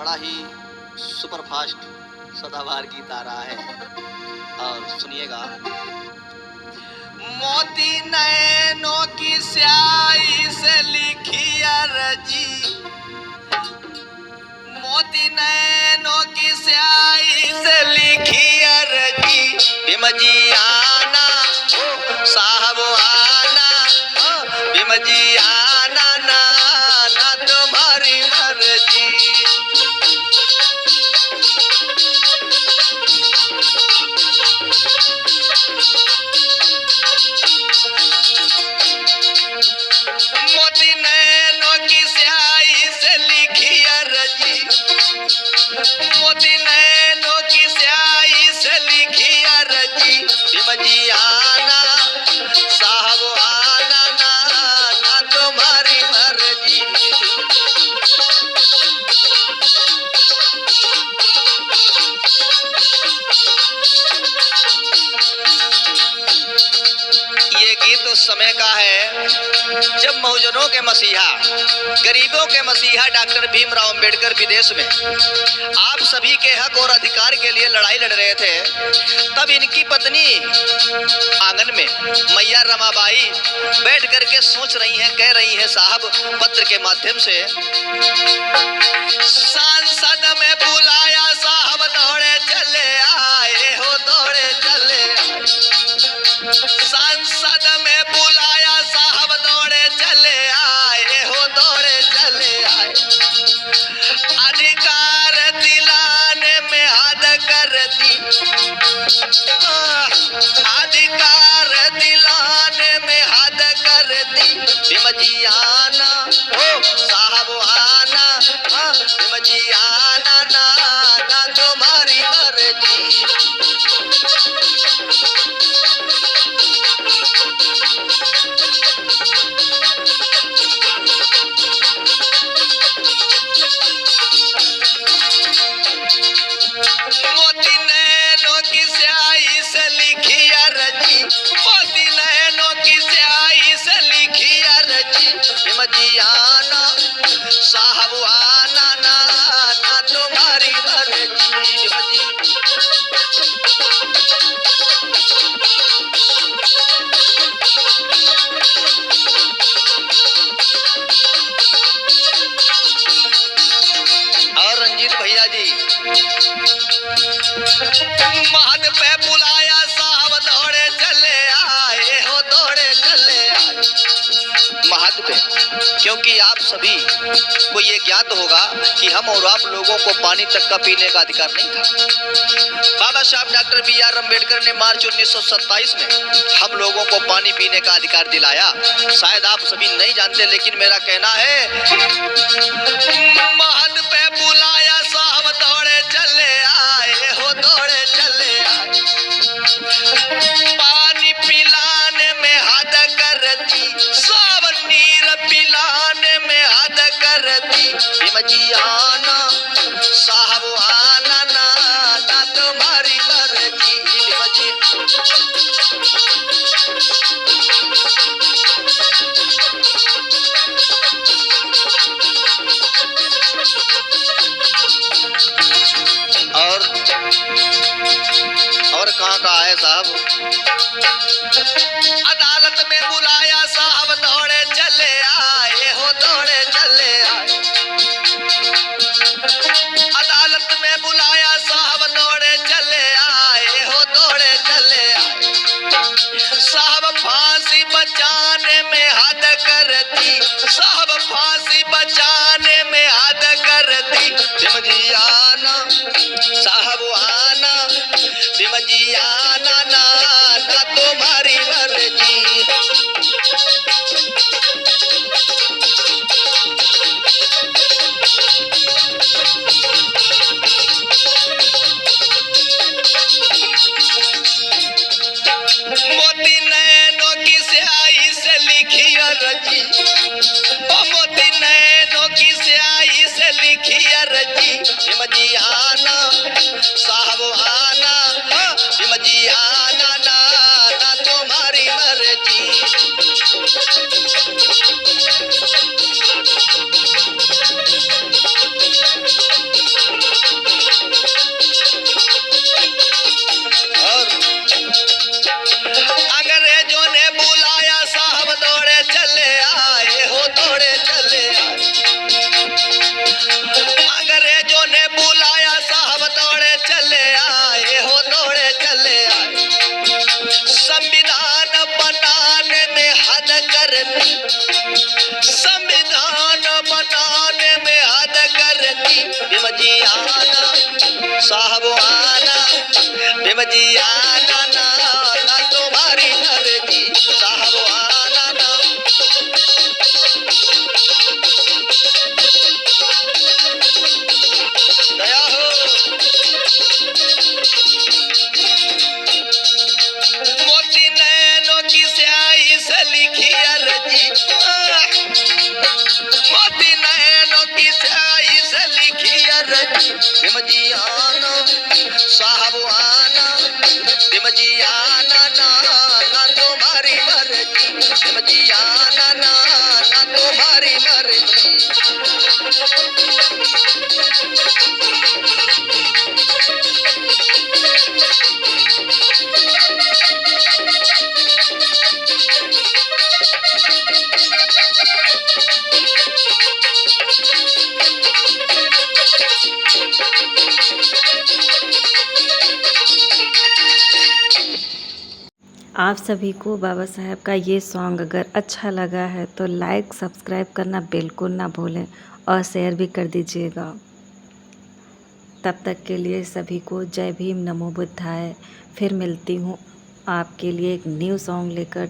बड़ा ही सुपरफास्ट सदाबहार गीत आ रहा है और सुनिएगा। मोती नैनों की स्याही से लिखी अर्जी, मोती नैनों की स्याही से लिखी अर्जी, भीम जी आना साहब आना, भीम जी आना ना ना तुम्हारी मर्जी। मोती नैनों की स्याही से लिखी अर्जी, मोती नैनों की स्याही से लिखी अर्जी, भीम जी आना साहब आना ना ना तुम्हारी मर्जी। ये गीत उस समय का है जब बहुजनों के मसीहा, गरीबों के मसीहा डॉक्टर भीमराव अंबेडकर विदेश में आप सभी के हक और अधिकार के लिए लड़ाई लड़ रहे थे। तब इनकी पत्नी आंगन में मैया रमाबाई बैठ करके सोच रही हैं, कह रही हैं साहब पत्र के माध्यम से, सांसद में बुलाया साहब दौड़े चले आए हो, दौड़े चले आए। सांसद में बुलाया साहब दौड़े चले आए हो, दौड़े चले आए। अधिकार दिलाने में हद कर दी, अधिकार दिलाने में हद कर दी, भीम जी आना हो साहब आना, भीम जी आना ना ना तुम्हारी मर्जी। मोती नैनों की स्याही से लिखी अर्जी, मोती नैनों की स्याही से लिखी अर्जी, भीम जी आना साहब आना ना ना तुम्हारी मर्जी। और रंजीत भैया जी, महद पे बुलाया साहब दौड़े चले आए हो, दौड़े चले आए। महद पे, क्योंकि आप सभी को ये ज्ञात होगा कि हम और आप लोगों को पानी तक का पीने का अधिकार नहीं था। बाबा साहब डॉक्टर बी.आर. अम्बेडकर ने मार्च 1927 में हम लोगों को पानी पीने का अधिकार दिलाया। शायद आप सभी नहीं जानते, लेकिन मेरा कहना है महद पे बुलाया साहब दौड़े चले आए हो, दौड़े चले आए। पानी पिलाने में हद कर दी, सब नीर पिलाने में हद कर दी, भीम जी आना साहब आना ना ना तुम्हारी मर्जी। भीम जी और कहाँ का है साहब। अदालत में बुलाया साहब दौड़े चले आए हो, दौड़े चले आए। अदालत में बुलाया साहब दौड़े चले आए हो, दौड़े चले आए। साहब फांसी बचाने में हद कर दी, साहब फांसी बचाने में हद कर दी, भीम जी आना साहब आना, भीम जी आना ना ना तुम्हारी मर्जी। मोती नैनों की स्याही से लिखी अर्जी, मोती नैनों की स्याही से लिखी अर्जी, भीम जी आना साहब आना, भीम जी आना ना ना तुम्हारी मर्जी। जी आना ना, ना तुम्हारी मर्जी साहब आना ना। दया हो। मोती नैनों की स्याही से लिखी अर्जी, मोती नैनों की स्याही से लिखी अर्जी, बिमजी आना साहब आना, बिमजी आना ना, ना तुम्हारी मर्जी, बिमजी आना ना, ना तुम्हारी मर्जी। आप सभी को बाबा साहब का ये सॉन्ग अगर अच्छा लगा है तो लाइक सब्सक्राइब करना बिल्कुल ना भूलें और शेयर भी कर दीजिएगा। तब तक के लिए सभी को जय भीम, नमो बुद्धाय। फिर मिलती हूँ आपके लिए एक न्यू सॉन्ग लेकर।